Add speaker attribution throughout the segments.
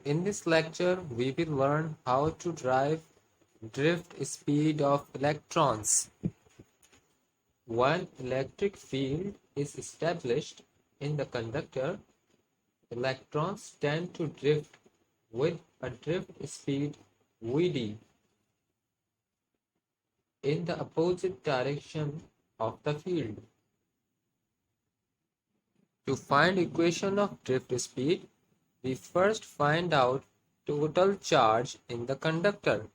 Speaker 1: In this lecture, we will learn how to derive drift speed of electrons. When electric field is established in the conductor, electrons tend to drift with a drift speed Vd in the opposite direction of the field. To find equation of drift speed, we first find out total charge in the conductor.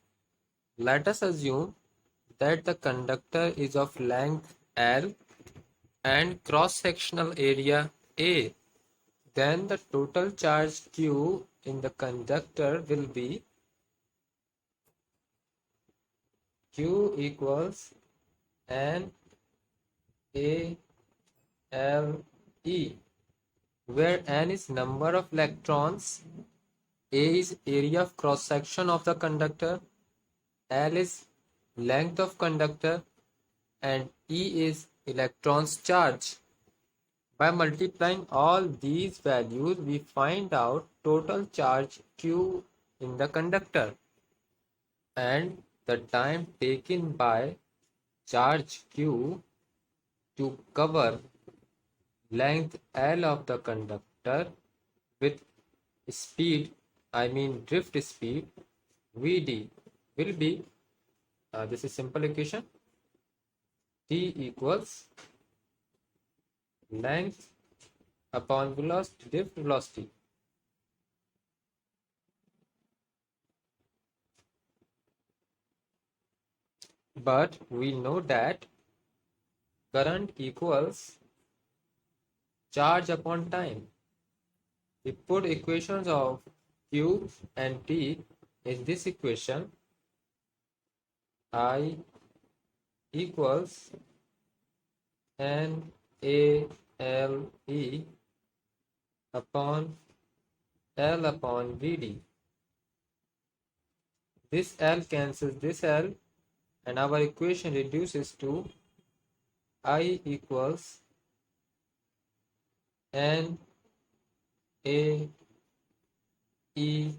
Speaker 1: Let us assume that the conductor is of length L and cross-sectional area A. Then the total charge Q in the conductor will be Q equals N A L E, where N is number of electrons, A is area of cross section of the conductor, L is length of conductor, and E is electrons charge. By multiplying all these values, we find out total charge Q in the conductor and the time taken by charge Q to cover length L of the conductor with speed, drift speed Vd will be, this is simple equation, T equals length upon velocity, drift velocity. But we know that current equals charge upon time. We put equations of Q and T in this equation. I equals N A L E upon L upon Vd. This L cancels this L and our equation reduces to I equals N A E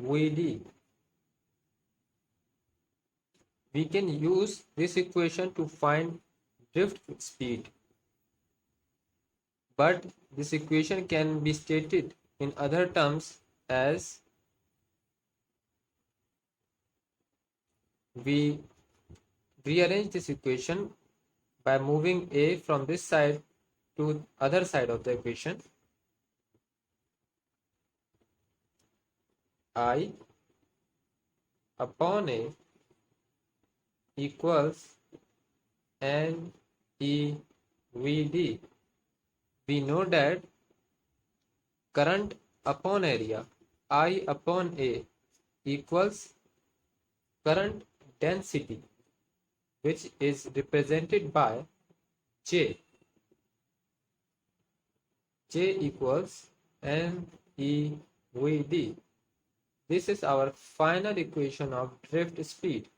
Speaker 1: Vd. We can use this equation to find drift speed, but this equation can be stated in other terms as we rearrange this equation by moving A from this side to other side of the equation. I upon A equals N E V D. We know that current upon area, I upon A, equals current density, which is represented by J. J equals N E V D. This is our final equation of drift speed.